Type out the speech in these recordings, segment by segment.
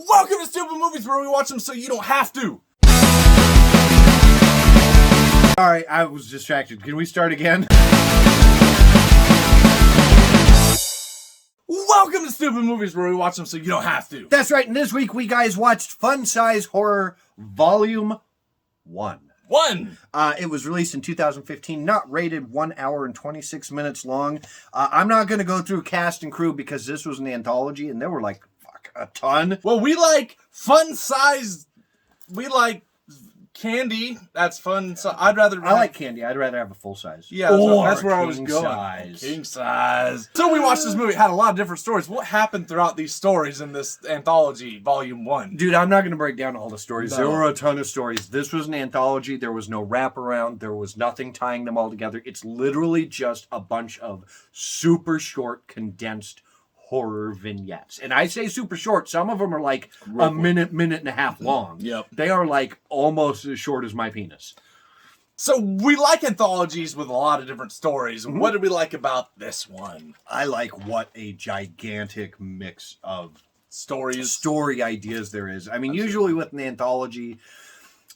Welcome to Stoopid Movies, where we watch them so you don't have to. Alright, I was distracted. Can we start again? Welcome to Stoopid Movies, where we watch them so you don't have to. That's right, and this week we guys watched Fun Size Horror Volume 1. It was released in 2015, not rated 1 hour and 26 minutes long. I'm not going to go through cast and crew because this was an anthology, and there were like, a ton. Well, we like fun size. We like candy. That's fun. So I like candy. I'd rather have a full size. Yeah, that's where I was going. Size. King size. So we watched this movie. It had a lot of different stories. What happened throughout these stories in this anthology, Volume 1? Dude, I'm not going to break down all the stories. No. There were a ton of stories. This was an anthology. There was no wraparound. There was nothing tying them all together. It's literally just a bunch of super short, condensed horror vignettes. And I say super short. Some of them are like a minute and a half long. Yep. They are like almost as short as my penis. So we like anthologies with a lot of different stories. Mm-hmm. What did we like about this one? I like what a gigantic mix of story ideas there is. I mean, usually with an anthology,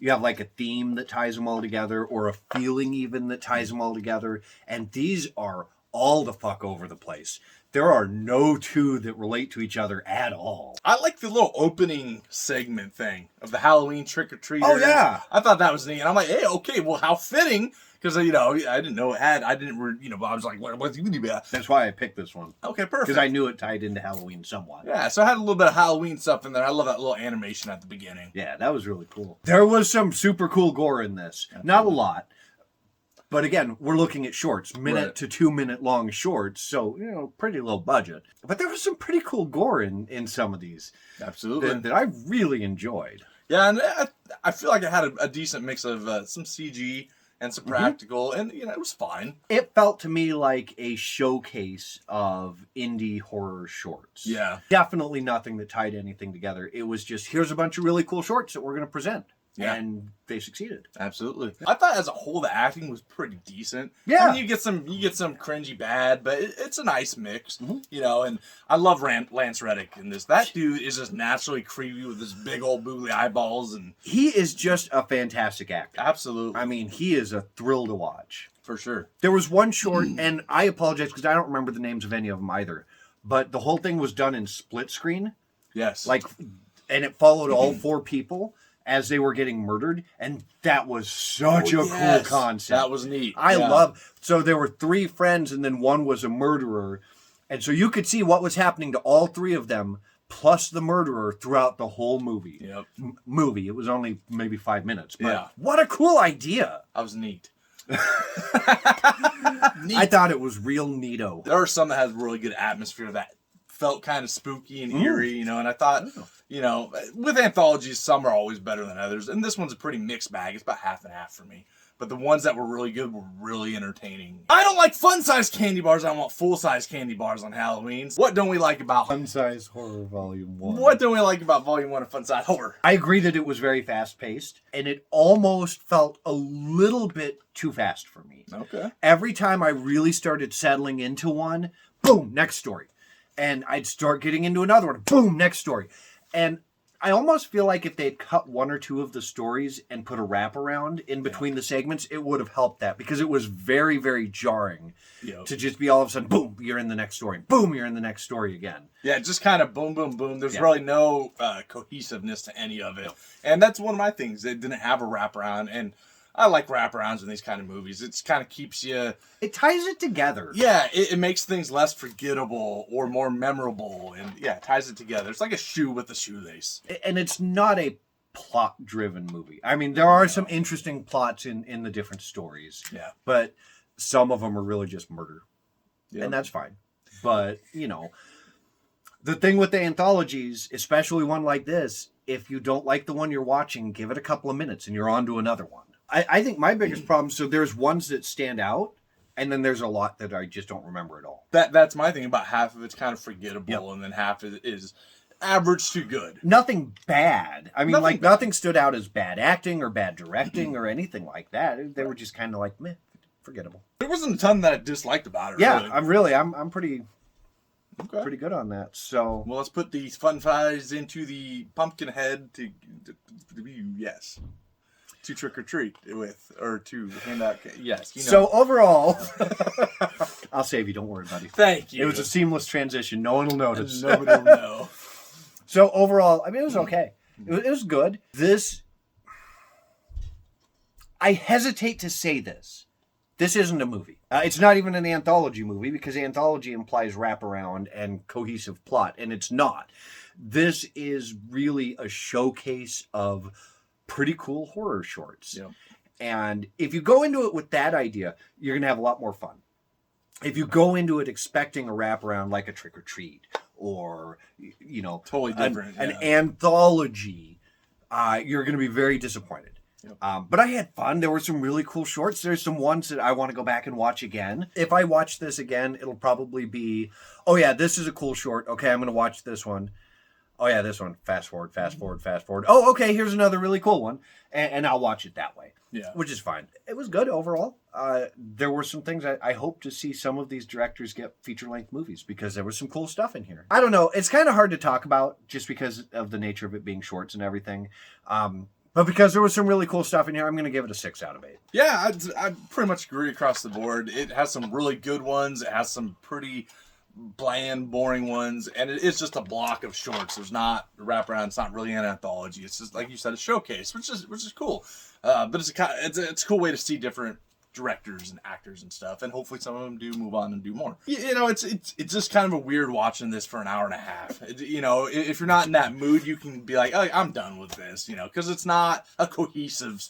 you have like a theme that ties them all together, or a feeling even that ties them all together. And these are all the fuck over the place. There are no two that relate to each other at all. I like the little opening segment thing of the Halloween trick-or-treaters. Oh, yeah. I thought that was neat. And I'm like, hey, okay, well, how fitting. Because, I didn't know it had, but I was like, what's it going to be? That's why I picked this one. Okay, perfect. Because I knew it tied into Halloween somewhat. Yeah, so I had a little bit of Halloween stuff in there. I love that little animation at the beginning. Yeah, that was really cool. There was some super cool gore in this. Absolutely. Not a lot. But again, we're looking at shorts, minute to 2 minute long shorts, so, pretty low budget. But there was some pretty cool gore in some of these. Absolutely. That I really enjoyed. Yeah, and I feel like it had a decent mix of some CG and some practical, and, it was fine. It felt to me like a showcase of indie horror shorts. Yeah. Definitely nothing that tied anything together. It was just, here's a bunch of really cool shorts that we're going to present. Yeah. And they succeeded. Absolutely. I thought as a whole the acting was pretty decent. Yeah. I mean, you get some cringy bad, but it's a nice mix. Mm-hmm. And I love Lance Reddick in this. That dude is just naturally creepy with his big old boogly eyeballs, and he is just a fantastic actor. Absolutely. I mean, he is a thrill to watch. For sure. There was one short, and I apologize because I don't remember the names of any of them either, but the whole thing was done in split screen. Yes. And it followed all four people as they were getting murdered, and that was such a cool concept. That was neat. I love. So there were three friends, and then one was a murderer, and so you could see what was happening to all three of them, plus the murderer, throughout the whole movie. Yep. Movie. It was only maybe 5 minutes, but what a cool idea! That was neat. I thought it was real neato. There are some that has really good atmosphere that felt kind of spooky and eerie, and I thought, with anthologies, some are always better than others, and this one's a pretty mixed bag. It's about half and half for me. But the ones that were really good were really entertaining. I don't like fun-size candy bars. I want full-size candy bars on Halloween. What don't we like about Fun Size Horror Volume 1? What don't we like about Volume 1 of Fun Size Horror? I agree that it was very fast-paced, and it almost felt a little bit too fast for me. Okay. Every time I really started settling into one, boom, next story. And I'd start getting into another one, boom, next story. And I almost feel like if they'd cut one or two of the stories and put a wraparound in between the segments, it would have helped that, because it was very, very jarring to just be all of a sudden, boom, you're in the next story. Boom, you're in the next story again. Yeah, just kind of boom, boom, boom. There's really no cohesiveness to any of it. And that's one of my things. They didn't have a wraparound, and I like wraparounds in these kind of movies. It kind of keeps you... It ties it together. Yeah, it makes things less forgettable or more memorable. And it ties it together. It's like a shoe with a shoelace. And it's not a plot-driven movie. I mean, there are some interesting plots in the different stories. Yeah. But some of them are really just murder. Yep. And that's fine. But, the thing with the anthologies, especially one like this, if you don't like the one you're watching, give it a couple of minutes and you're on to another one. I think my biggest problem, so there's ones that stand out, and then there's a lot that I just don't remember at all. That's my thing. About half of it's kind of forgettable, and then half is average to good. Nothing bad. I mean, nothing stood out as bad acting or bad directing or anything like that. They were just kind of like, meh, forgettable. There wasn't a ton that I disliked about it. Yeah, really. I'm pretty Okay. Pretty good on that. So, well, let's put these fun fries into the pumpkin head to yes. To trick or treat with, or to hand out. Yes. You know. So overall, I'll save you. Don't worry, buddy. Thank you. It was a seamless transition. No one will notice. Nobody will know. So overall, I mean, it was okay. It was good. I hesitate to say this. This isn't a movie. It's not even an anthology movie because anthology implies wraparound and cohesive plot, and it's not. This is really a showcase of pretty cool horror shorts. Yep. And if you go into it with that idea, you're going to have a lot more fun. If you go into it expecting a wraparound like a Trick or Treat or, totally different, an anthology, you're going to be very disappointed. Yep. But I had fun. There were some really cool shorts. There's some ones that I want to go back and watch again. If I watch this again, it'll probably be, oh yeah, this is a cool short. Okay, I'm going to watch this one. Oh yeah, this one. Fast forward, fast forward, fast forward. Oh, okay, here's another really cool one. And I'll watch it that way. Yeah. Which is fine. It was good overall. There were some things I hope to see some of these directors get feature-length movies because there was some cool stuff in here. I don't know. It's kind of hard to talk about just because of the nature of it being shorts and everything. But because there was some really cool stuff in here, I'm going to give it a 6 out of 8. Yeah, I pretty much agree across the board. It has some really good ones. It has some pretty bland, boring ones, and it's just a block of shorts. There's not a wraparound. It's not really an anthology. It's just like you said, a showcase, which is cool. But it's a cool way to see different directors and actors and stuff, and hopefully some of them do move on and do more. It's just kind of a weird watching this for an hour and a half. If you're not in that mood, you can be like, oh, I'm done with this, because it's not a cohesive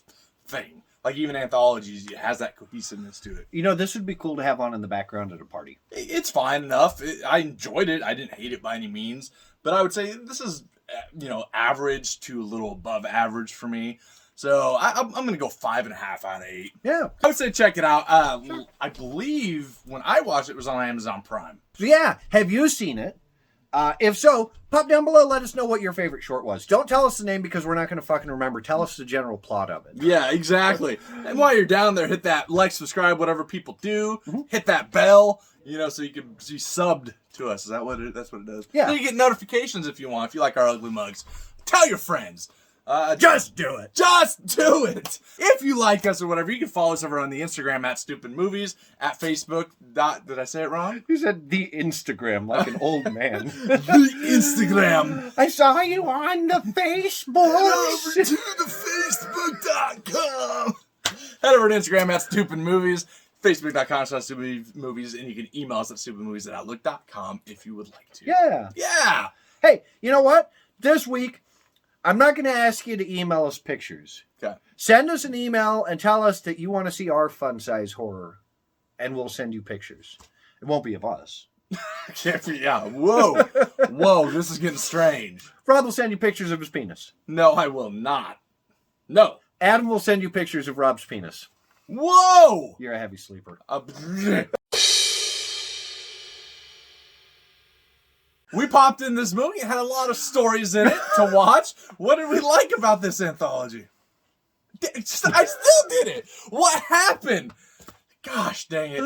thing. Like even anthologies, it has that cohesiveness to it. This would be cool to have on in the background at a party. It's fine enough. I enjoyed it. I didn't hate it by any means, but I would say this is, average to a little above average for me. So I'm going to go 5.5 out of 8. Yeah. I would say check it out. I believe when I watched it was on Amazon Prime. So yeah, have you seen it? If so, pop down below, let us know what your favorite short was. Don't tell us the name because we're not going to fucking remember. Tell us the general plot of it. Yeah, exactly. And while you're down there, hit that like, subscribe, whatever people do. Mm-hmm. Hit that bell, so you can be subbed to us. Is that what that's what it does? Yeah. So you get notifications if you want, if you like our ugly mugs. Tell your friends. Just do it. Just do it. If you like us or whatever, you can follow us over on the Instagram at StoopidMovies, at Facebook. Did I say it wrong? You said the Instagram like an old man. The Instagram. I saw you on the Facebook. Head over to the Facebook.com. Head over to Instagram at StoopidMovies, Facebook.com/StoopidMovies, and you can email us at StoopidMovies@outlook.com if you would like to. Yeah. Yeah. Hey, you know what? This week, I'm not going to ask you to email us pictures. Okay. Send us an email and tell us that you want to see our fun size horror, and we'll send you pictures. It won't be of us. Yeah. Whoa. Whoa, this is getting strange. Rob will send you pictures of his penis. No, I will not. No. Adam will send you pictures of Rob's penis. Whoa. You're a heavy sleeper. We popped in this movie. It had a lot of stories in it to watch. What did we like about this anthology? I still did it. What happened? Gosh dang it.